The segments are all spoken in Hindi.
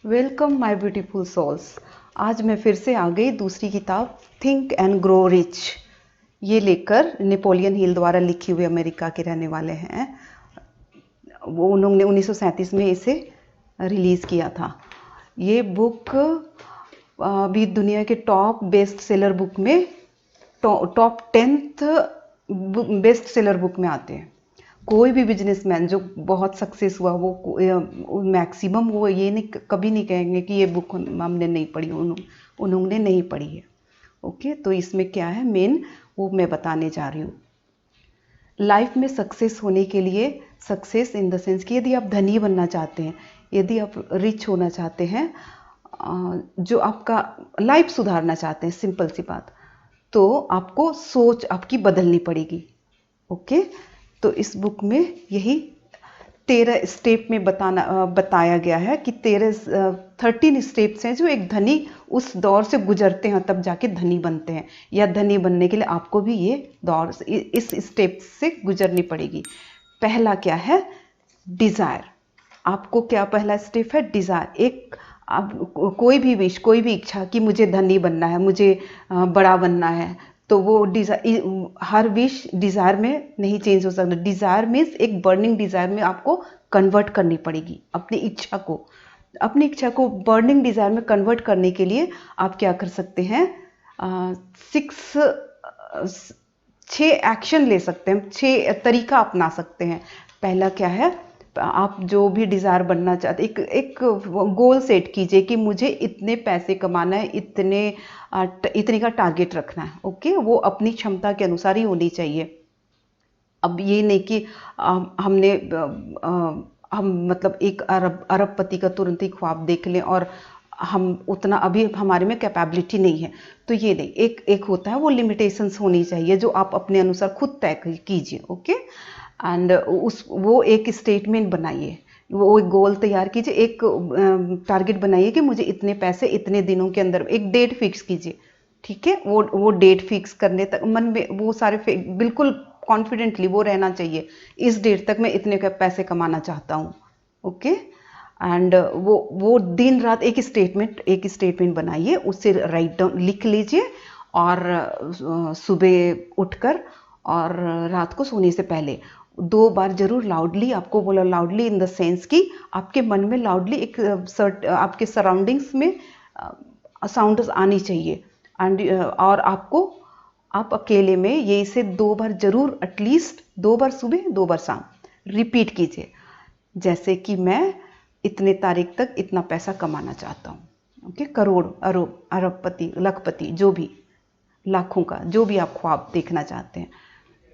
Welcome my beautiful souls. आज मैं फिर से आ गई दूसरी किताब थिंक एंड ग्रो रिच ये लेकर। नेपोलियन हिल द्वारा लिखी हुई, अमेरिका के रहने वाले हैं वो। उन्होंने 1937 में इसे रिलीज़ किया था। ये बुक अभी दुनिया के टॉप बेस्ट सेलर बुक में, top 10th best seller book में आते हैं। कोई भी बिजनेसमैन जो बहुत सक्सेस हुआ वो मैक्सिमम वो ये नहीं कभी नहीं कहेंगे कि ये बुक हमने नहीं पढ़ी, उन्होंने नहीं पढ़ी है। ओके, तो इसमें क्या है मेन वो मैं बताने जा रही हूँ। लाइफ में सक्सेस होने के लिए, सक्सेस इन द सेंस कि यदि आप धनी बनना चाहते हैं, यदि आप रिच होना चाहते हैं, जो आपका लाइफ सुधारना चाहते हैं, सिंपल सी बात, तो आपको सोच आपकी बदलनी पड़ेगी। ओके, तो इस बुक में यही 13 स्टेप में बताया गया है कि 13 स्टेप्स हैं जो एक धनी उस दौर से गुजरते हैं तब जाके धनी बनते हैं, या धनी बनने के लिए आपको भी ये दौर इस स्टेप से गुजरनी पड़ेगी। पहला क्या है? डिज़ायर। आपको क्या पहला स्टेप है? डिज़ायर। एक आप कोई भी विश, कोई भी इच्छा कि मुझे धनी बनना है, मुझे बड़ा बनना है, तो वो हर विश डिज़ायर में नहीं चेंज हो सकता। डिज़ायर मीन्स एक बर्निंग डिज़ायर में आपको कन्वर्ट करनी पड़ेगी अपनी इच्छा को। अपनी इच्छा को बर्निंग डिज़ायर में कन्वर्ट करने के लिए आप क्या कर सकते हैं? 6 एक्शन ले सकते हैं, 6 तरीका अपना सकते हैं। पहला क्या है? आप जो भी डिज़ायर बनना चाहते, एक गोल सेट कीजिए कि मुझे इतने पैसे कमाना है, इतने का टारगेट रखना है। ओके, वो अपनी क्षमता के अनुसार ही होनी चाहिए। अब ये नहीं कि हम मतलब एक अरबपति का तुरंत ही ख्वाब देख लें और हम उतना अभी हमारे में कैपेबिलिटी नहीं है, तो ये नहीं। एक होता है वो लिमिटेशंस होनी चाहिए जो आप अपने अनुसार खुद तय कीजिए। ओके, एंड वो एक स्टेटमेंट बनाइए, वो एक गोल तैयार कीजिए, एक टारगेट बनाइए कि मुझे इतने पैसे इतने दिनों के अंदर, एक डेट फिक्स कीजिए। ठीक है, वो डेट फिक्स करने तक मन में वो सारे बिल्कुल कॉन्फिडेंटली वो रहना चाहिए, इस डेट तक मैं इतने पैसे कमाना चाहता हूँ। ओके, एंड वो दिन रात एक स्टेटमेंट बनाइए, उससे राइट डाउन लिख लीजिए, और सुबह उठकर और रात को सोने से पहले 2 बार जरूर लाउडली, आपको बोला लाउडली इन द सेंस कि आपके मन में लाउडली एक आपके सराउंडिंग्स में साउंड्स आनी चाहिए। एंड और आप अकेले में ये इसे 2 बार जरूर, एटलीस्ट 2 बार सुबह 2 बार शाम रिपीट कीजिए। जैसे कि मैं इतने तारीख तक इतना पैसा कमाना चाहता हूँ। ओके, करोड़, अरबपति, लखपति, जो भी, लाखों का जो भी आप ख्वाब देखना चाहते हैं,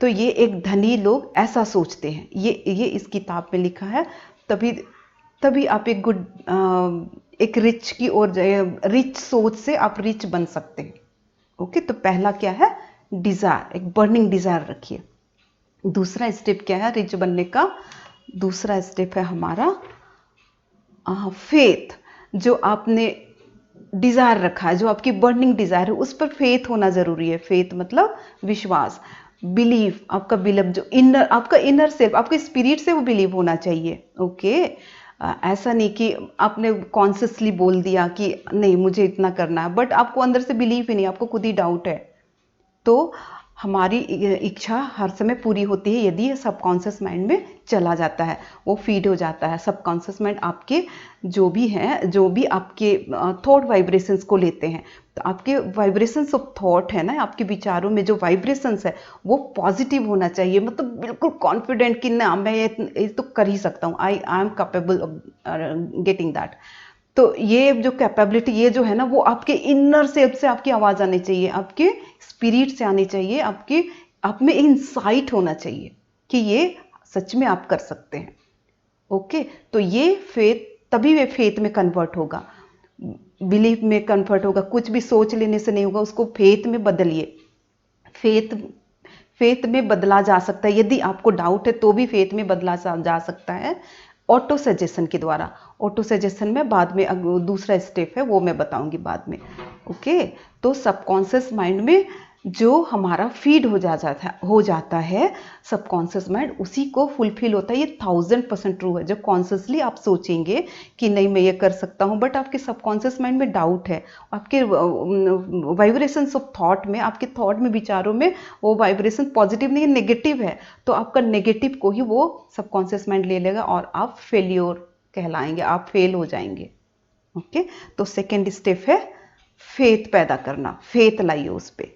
तो ये एक धनी लोग ऐसा सोचते हैं। ये इस किताब में लिखा है। तभी आप एक रिच की ओर, रिच सोच से आप रिच बन सकते हैं। ओके, तो पहला क्या है? डिज़ायर, एक बर्निंग डिज़ायर रखिए। दूसरा स्टेप क्या है रिच बनने का? दूसरा स्टेप है हमारा फेथ। जो आपने डिज़ायर रखा है, जो आपकी बर्निंग डिज़ायर है, उस पर फेथ होना ज़रूरी है। फेथ मतलब विश्वास, बिलीव, आपका बिलीव, जो आपका इनर सेल्फ, आपके स्पिरिट से वो बिलीव होना चाहिए। ओके, ऐसा नहीं कि आपने कॉन्शियसली बोल दिया कि नहीं मुझे इतना करना है, बट आपको अंदर से बिलीव ही नहीं, आपको खुद ही डाउट है। तो हमारी इच्छा हर समय पूरी होती है यदि सबकॉन्शियस माइंड में चला जाता है, वो फीड हो जाता है। सबकॉन्शियस माइंड आपके जो भी आपके थॉट वाइब्रेशंस को लेते हैं, तो आपके वाइब्रेशंस ऑफ थॉट है ना, आपके विचारों में जो वाइब्रेशंस है वो पॉजिटिव होना चाहिए। मतलब बिल्कुल कॉन्फिडेंट कि ना मैं ये तो कर ही सकता हूँ, I am capable of getting that. तो ये जो कैपेबिलिटी, ये जो है ना, वो आपके इनर सेल्फ से आपकी आवाज़ आनी चाहिए, आपके स्पिरिट से आनी चाहिए, आप में इंसाइट होना चाहिए कि ये सच में आप कर सकते हैं। ओके, तो ये फेथ, तभी वे फेथ में कन्वर्ट होगा, बिलीफ में कन्वर्ट होगा। कुछ भी सोच लेने से नहीं होगा, उसको फेथ में बदलिए। फेथ में बदला जा सकता है। यदि आपको डाउट है तो भी फेथ में बदला जा सकता है ऑटो सजेशन के द्वारा। ऑटो सजेशन में बाद में दूसरा स्टेप है, वो मैं बताऊंगी बाद में। ओके, तो सबकॉन्शियस माइंड में जो हमारा फीड हो जाता है सबकॉन्शियस माइंड, उसी को फुलफिल होता है। ये 1000% ट्रू है। जब कॉन्शियसली आप सोचेंगे कि नहीं मैं ये कर सकता हूँ, बट आपके सबकॉन्शियस माइंड में डाउट है, आपके वाइब्रेशंस ऑफ थॉट में, आपके थॉट में, विचारों में वो वाइब्रेशन पॉजिटिव नहीं है, नेगेटिव है, तो आपका नेगेटिव को ही वो सबकॉन्शियस माइंड ले लेगा और आप फेल्योर कहलाएंगे, आप फेल हो जाएंगे। ओके, तो सेकेंड स्टेप है फेथ पैदा करना, फेथ लाइए उस पर।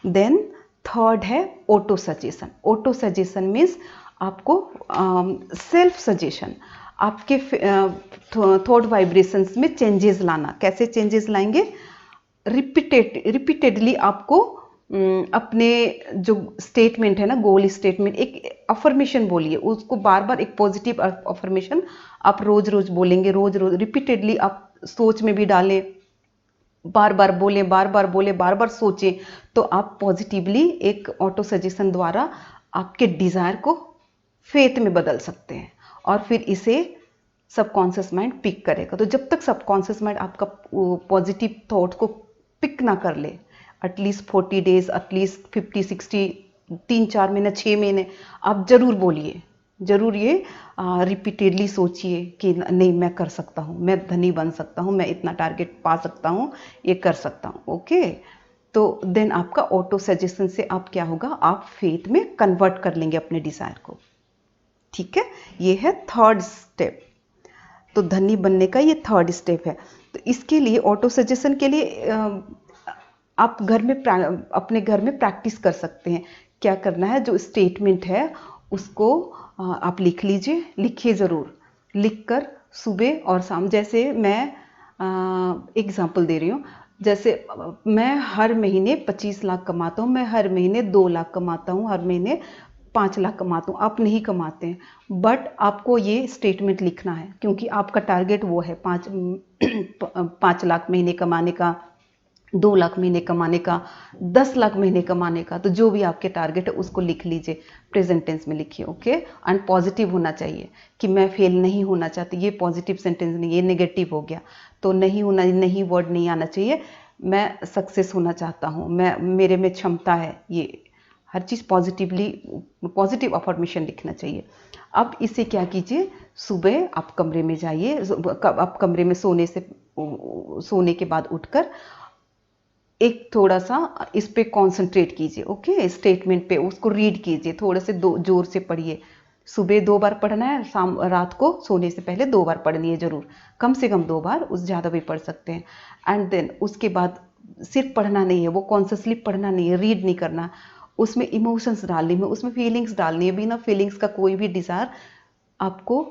देन थर्ड है auto suggestion. Auto suggestion means आपको सेल्फ सजेशन, आपके थॉट वाइब्रेशंस में चेंजेस लाना। कैसे चेंजेस लाएंगे? रिपीटेडली आपको अपने जो स्टेटमेंट है ना, गोल स्टेटमेंट, एक अफर्मेशन बोलिए उसको, बार बार एक पॉजिटिव अफर्मेशन आप रोज रोज बोलेंगे, रोज रोज रिपीटेडली आप सोच में भी डालें, बार बार बोलें, बार बार बोलें, बार बार सोचें, तो आप पॉजिटिवली एक ऑटो सजेशन द्वारा आपके डिज़ायर को फेथ में बदल सकते हैं और फिर इसे सबकॉन्शियस माइंड पिक करेगा। तो जब तक सबकॉन्शियस माइंड आपका पॉजिटिव थॉट को पिक ना कर ले, एटलीस्ट 40 डेज, एटलीस्ट 50, 60, 3-4 महीने, 6 महीने, आप जरूर बोलिए, जरूर ये रिपीटेडली सोचिए कि नहीं मैं कर सकता हूँ, मैं धनी बन सकता हूँ, मैं इतना टारगेट पा सकता हूँ, ये कर सकता हूँ। ओके, तो देन आपका ऑटो सजेशन से आप क्या होगा, आप फेथ में कन्वर्ट कर लेंगे अपने डिजायर को। ठीक है, ये है थर्ड स्टेप। तो धनी बनने का ये थर्ड स्टेप है। तो इसके लिए ऑटो सजेशन के लिए आप घर में अपने घर में प्रैक्टिस कर सकते हैं। क्या करना है, जो स्टेटमेंट है उसको आप लिख लीजिए, लिखिए ज़रूर, लिखकर सुबह और शाम, जैसे मैं एग्जांपल दे रही हूँ, जैसे मैं हर महीने 25 लाख कमाता हूँ, मैं हर महीने 2 लाख कमाता हूँ, हर महीने 5 लाख कमाता हूँ। आप नहीं कमाते हैं, बट आपको ये स्टेटमेंट लिखना है, क्योंकि आपका टारगेट वो है 5 लाख महीने कमाने का, 2 लाख महीने कमाने का, 10 लाख महीने कमाने का। तो जो भी आपके टारगेट है उसको लिख लीजिए, प्रेजेंट टेंस में लिखिए। ओके, एंड पॉजिटिव होना चाहिए कि मैं फेल नहीं होना चाहती, ये पॉजिटिव सेंटेंस नहीं, ये नेगेटिव हो गया। तो नहीं होना, नहीं वर्ड नहीं आना चाहिए, मैं सक्सेस होना चाहता हूँ, मैं मेरे में क्षमता है, ये हर चीज़ पॉजिटिवली, पॉजिटिव अफर्मेशन लिखना चाहिए। अब इसे क्या कीजिए, सुबह आप कमरे में जाइए, आप कमरे में सोने के बाद उठकर एक थोड़ा सा इस पे कंसंट्रेट कीजिए। ओके, स्टेटमेंट पे उसको रीड कीजिए, थोड़े से जोर से पढ़िए। सुबह 2 बार पढ़ना है, रात को सोने से पहले 2 बार पढ़नी है जरूर, कम से कम 2 बार, उस ज़्यादा भी पढ़ सकते हैं। एंड देन उसके बाद सिर्फ पढ़ना नहीं है, वो कॉन्शियसली पढ़ना नहीं है, रीड नहीं करना, उसमें इमोशंस डालनी है, उसमें फीलिंग्स डालनी है। बिना फीलिंग्स का कोई भी डिज़ायर आपको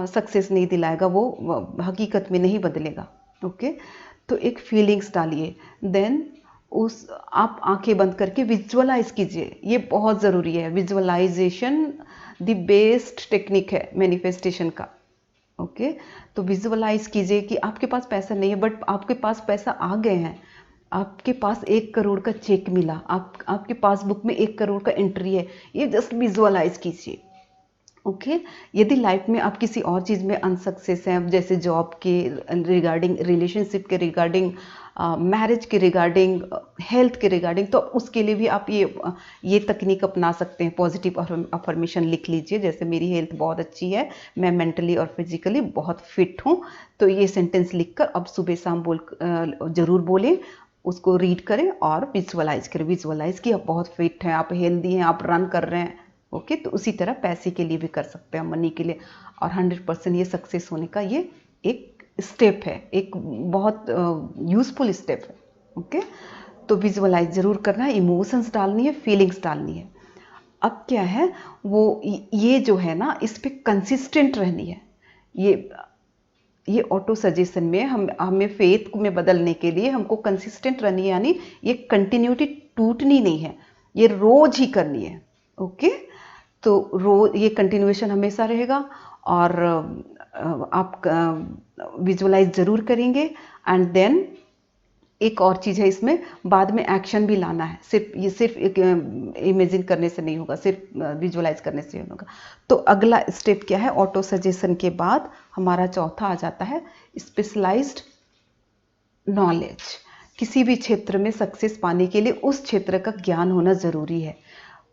सक्सेस नहीं दिलाएगा, वो हकीकत में नहीं बदलेगा। ओके, तो एक फीलिंग्स डालिए। देन आप आंखें बंद करके विजुअलाइज कीजिए, ये बहुत ज़रूरी है। विजुअलाइजेशन द बेस्ट टेक्निक है मैनिफेस्टेशन का। ओके, तो विजुअलाइज कीजिए कि आपके पास पैसा नहीं है, बट आपके पास पैसा आ गए हैं, आपके पास 1 करोड़ का चेक मिला, आपके पासबुक में 1 करोड़ का एंट्री है, ये जस्ट विजुअलाइज कीजिए। ओके, यदि लाइफ में आप किसी और चीज़ में अनसक्सेस हैं, जैसे जॉब के रिगार्डिंग, रिलेशनशिप के रिगार्डिंग, मैरिज के रिगार्डिंग, हेल्थ के रिगार्डिंग, तो उसके लिए भी आप ये तकनीक अपना सकते हैं। पॉजिटिव अफर्मेशन लिख लीजिए, जैसे मेरी हेल्थ बहुत अच्छी है, मैं मेंटली और फिजिकली बहुत फिट हूँ। तो ये सेंटेंस लिखकर अब सुबह शाम ज़रूर बोलें, उसको रीड करें और विजुअलाइज करें। विजुअलाइज कि आप बहुत फिट हैं, आप हेल्दी हैं, आप रन कर रहे हैं। ओके, तो उसी तरह पैसे के लिए भी कर सकते हैं, मनी के लिए, और 100% ये सक्सेस होने का ये एक स्टेप है, एक बहुत यूजफुल स्टेप है। ओके, तो विजुअलाइज जरूर करना है, इमोशंस डालनी है, फीलिंग्स डालनी है। अब क्या है, वो ये जो है ना, इस पे कंसिस्टेंट रहनी है। ये ऑटो सजेशन में हमें फेथ में बदलने के लिए हमको कंसिस्टेंट रहनी है, यानी ये कंटिन्यूटी टूटनी नहीं है, ये रोज ही करनी है। ओके, तो रोज ये कंटिन्यूएशन हमेशा रहेगा, और आप विजुअलाइज जरूर करेंगे। एंड देन एक और चीज़ है इसमें, बाद में एक्शन भी लाना है, सिर्फ इमेजिन करने से नहीं होगा, सिर्फ विजुअलाइज करने से नहीं होगा। तो अगला स्टेप क्या है, ऑटो सजेशन के बाद हमारा चौथा आ जाता है स्पेशलाइज्ड नॉलेज। किसी भी क्षेत्र में सक्सेस पाने के लिए उस क्षेत्र का ज्ञान होना ज़रूरी है।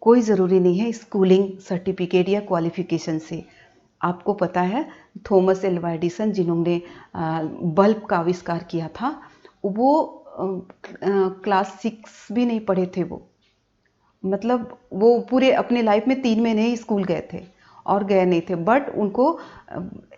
कोई ज़रूरी नहीं है स्कूलिंग सर्टिफिकेट या क्वालिफिकेशन से। आपको पता है थॉमस एल्वा एडिसन जिन्होंने बल्ब का आविष्कार किया था, वो क्लास 6 भी नहीं पढ़े थे। वो मतलब वो पूरे अपने लाइफ में 3 महीने ही स्कूल गए थे और गए नहीं थे, बट उनको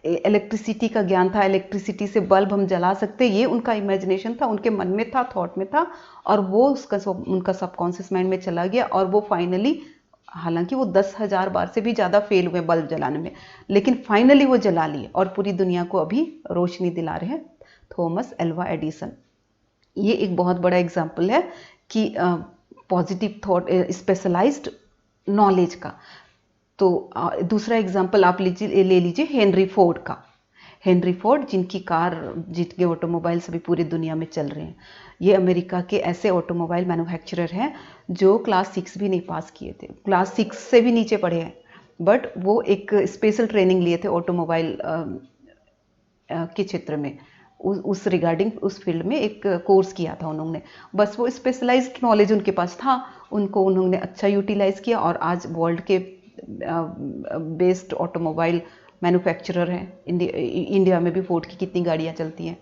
इलेक्ट्रिसिटी का ज्ञान था, इलेक्ट्रिसिटी से बल्ब हम जला सकते, ये उनका इमेजिनेशन था, उनके मन में था, थॉट में था, और वो उनका सबकॉन्शियस माइंड में चला गया, और वो फाइनली, हालांकि वो 10,000 बार से भी ज़्यादा फेल हुए बल्ब जलाने में, लेकिन फाइनली वो जला लिए और पूरी दुनिया को अभी रोशनी दिला रहे हैं, थॉमस एल्वा एडिसन। ये एक बहुत बड़ा एग्जाम्पल है कि पॉजिटिव थॉट, स्पेशलाइज्ड नॉलेज का। तो दूसरा एग्जाम्पल आप ले लीजिए हेनरी फोर्ड का। हेनरी फोर्ड जिनकी कार, जिनके ऑटोमोबाइल्स अभी पूरी दुनिया में चल रहे हैं, ये अमेरिका के ऐसे ऑटोमोबाइल मैन्युफैक्चरर हैं जो क्लास 6 भी नहीं पास किए थे, क्लास 6 से भी नीचे पढ़े हैं, बट वो एक स्पेशल ट्रेनिंग लिए थे ऑटोमोबाइल के क्षेत्र में, उस रिगार्डिंग उस फील्ड में एक कोर्स किया था उन्होंने। बस वो स्पेशलाइज्ड नॉलेज उनके पास था, उनको उन्होंने अच्छा यूटिलाइज किया, और आज वर्ल्ड के बेस्ट ऑटोमोबाइल मैन्युफैक्चरर हैं। इंडिया में भी फोर्ड की कितनी गाड़ियाँ चलती हैं।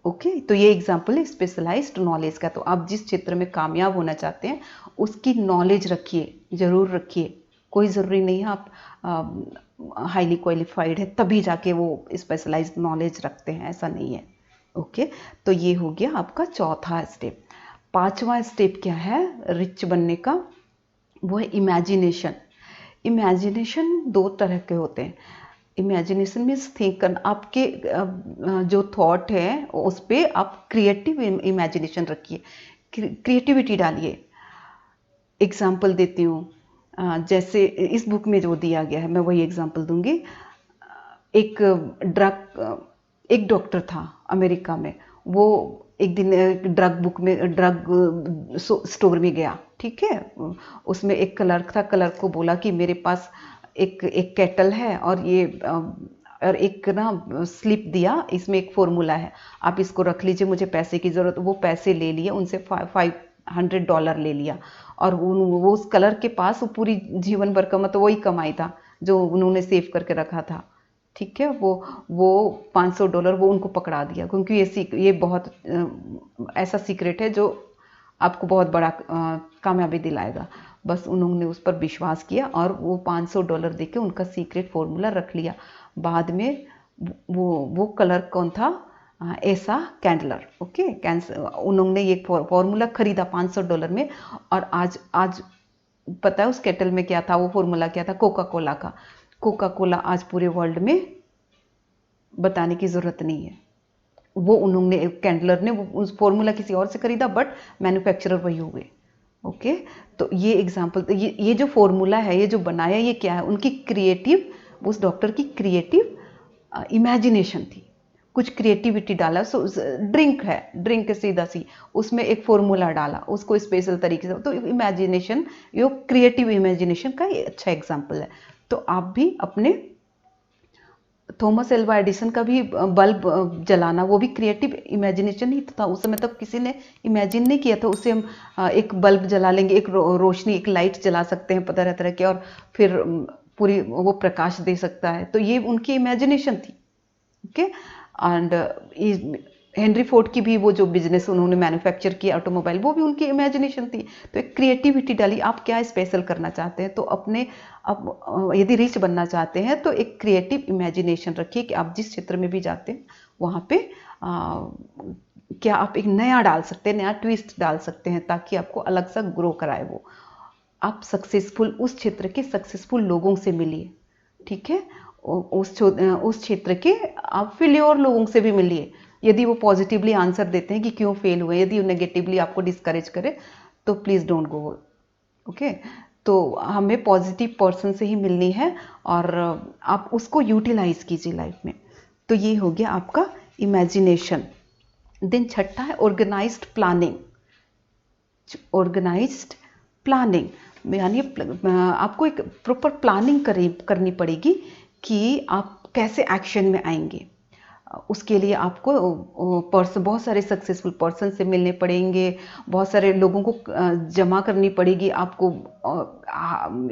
ओके, तो ये एग्जाम्पल है स्पेशलाइज्ड नॉलेज का। तो आप जिस क्षेत्र में कामयाब होना चाहते हैं उसकी नॉलेज रखिए, ज़रूर रखिए। कोई ज़रूरी नहीं है आप हाईली क्वालिफाइड है तभी जाके वो स्पेशलाइज्ड नॉलेज रखते हैं, ऐसा नहीं है। ओके, तो ये हो गया आपका चौथा स्टेप। पांचवा स्टेप क्या है रिच बनने का? वो है इमेजिनेशन। इमेजिनेशन 2 तरह के होते हैं। इमेजिनेशन मीन्स थिंक करना, आपके जो थॉट है उस पर आप क्रिएटिव इमेजिनेशन रखिए, क्रिएटिविटी डालिए। एग्जाम्पल देती हूँ, जैसे इस बुक में जो दिया गया है मैं वही एग्जाम्पल दूंगी। एक डॉक्टर था अमेरिका में, वो एक दिन ड्रग स्टोर में गया, ठीक है। उसमें एक क्लर्क था, क्लर्क को बोला कि मेरे पास एक केटल है और ये और एक ना स्लिप दिया, इसमें एक फॉर्मूला है, आप इसको रख लीजिए, मुझे पैसे की ज़रूरत। वो पैसे ले लिए उनसे, $500 ले लिया, और वो उस क्लर्क के पास वो पूरी जीवन भर का मतलब वही कमाई था जो उन्होंने सेव करके रखा था, ठीक है। वो $500 वो उनको पकड़ा दिया, क्योंकि ये बहुत ऐसा सीक्रेट है जो आपको बहुत बड़ा कामयाबी दिलाएगा। बस उन्होंने उस पर विश्वास किया और वो $500 देके उनका सीक्रेट फॉर्मूला रख लिया। बाद में वो क्लर्क कौन था? ऐसा कैंडलर। ओके, उन्होंने ये फॉर्मूला खरीदा $500 में, और आज पता है उस केटल में क्या था? वो फॉर्मूला क्या था? कोका कोला का। कोका कोला आज पूरे वर्ल्ड में बताने की ज़रूरत नहीं है। वो उन्होंने, कैंडलर ने उस फॉर्मूला किसी और से खरीदा, बट मैन्युफैक्चरर वही हुए। ओके, तो ये एग्जाम्पल, ये जो फॉर्मूला है, ये जो बनाया, ये क्या है? उनकी क्रिएटिव, उस डॉक्टर की क्रिएटिव इमेजिनेशन थी, कुछ क्रिएटिविटी डाला। सो ड्रिंक है, ड्रिंक सीधा सी, उसमें एक फॉर्मूला डाला, उसको स्पेशल तरीके से। तो इमेजिनेशन, ये क्रिएटिव इमेजिनेशन का ये अच्छा एग्जाम्पल है। तो आप भी अपने, थॉमस एल्वा एडिसन का भी बल्ब जलाना, वो भी क्रिएटिव इमेजिनेशन ही था। उस समय तक किसी ने इमेजिन नहीं किया था उससे हम एक बल्ब जला लेंगे, एक रोशनी, एक लाइट जला सकते हैं तरह तरह के, और फिर पूरी वो प्रकाश दे सकता है। तो ये उनकी इमेजिनेशन थी। ओके, एंड हेनरी फोर्ड की भी वो जो बिजनेस उन्होंने मैन्युफैक्चर किया ऑटोमोबाइल, वो भी उनकी इमेजिनेशन थी। तो एक क्रिएटिविटी डाली, आप क्या स्पेशल करना चाहते हैं। तो अपने, अब यदि रिच बनना चाहते हैं तो एक क्रिएटिव इमेजिनेशन रखिए कि आप जिस क्षेत्र में भी जाते हैं वहाँ पे क्या आप एक नया डाल सकते हैं, नया ट्विस्ट डाल सकते हैं, ताकि आपको अलग सा ग्रो कराए वो। आप सक्सेसफुल, उस क्षेत्र के सक्सेसफुल लोगों से मिलिए, ठीक है। उस क्षेत्र के आप फेल्योर लोगों से भी मिलिए। यदि वो पॉजिटिवली आंसर देते हैं कि क्यों फेल हुए, यदि वो नेगेटिवली आपको डिस्करेज करे तो प्लीज़ डोंट गो। ओके, तो हमें पॉजिटिव पर्सन से ही मिलनी है, और आप उसको यूटिलाइज कीजिए लाइफ में। तो ये हो गया आपका इमेजिनेशन। देन छठा है ऑर्गेनाइज्ड प्लानिंग। ऑर्गेनाइज्ड प्लानिंग यानी आपको एक प्रॉपर प्लानिंग करनी पड़ेगी कि आप कैसे एक्शन में आएंगे। उसके लिए आपको बहुत सारे सक्सेसफुल पर्सन से मिलने पड़ेंगे, बहुत सारे लोगों को जमा करनी पड़ेगी, आपको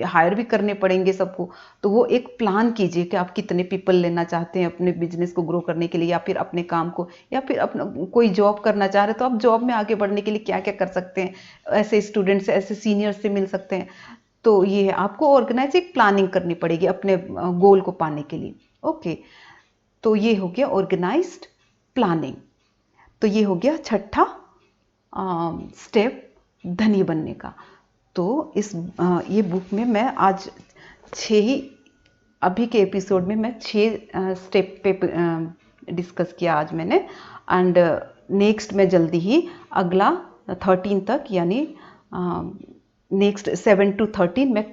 हायर भी करने पड़ेंगे सबको। तो वो एक प्लान कीजिए कि आप कितने पीपल लेना चाहते हैं अपने बिजनेस को ग्रो करने के लिए, या फिर अपने काम को, या फिर अपना कोई जॉब करना चाह रहे हैं तो आप जॉब में आगे बढ़ने के लिए क्या क्या कर सकते हैं, ऐसे स्टूडेंट से, ऐसे सीनियर से मिल सकते हैं। तो ये आपको ऑर्गेनाइज एक प्लानिंग करनी पड़ेगी अपने गोल को पाने के लिए। ओके, तो ये हो गया ऑर्गेनाइज्ड प्लानिंग। तो ये हो गया छठा स्टेप धनी बनने का। तो ये बुक में मैं आज 6 ही, अभी के एपिसोड में मैं 6 स्टेप पे डिस्कस किया आज मैंने। एंड नेक्स्ट मैं जल्दी ही अगला 13 तक, यानी नेक्स्ट 7 to 13 मैं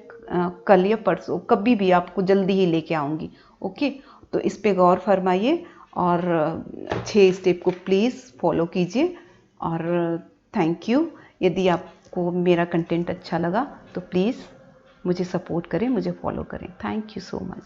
कल या परसों कभी भी आपको जल्दी ही लेके आऊँगी। ओके, तो इस पे गौर फरमाइए और 6 स्टेप को प्लीज़ फॉलो कीजिए। और थैंक यू। यदि आपको मेरा कंटेंट अच्छा लगा तो प्लीज़ मुझे सपोर्ट करें, मुझे फॉलो करें। Thank you so much.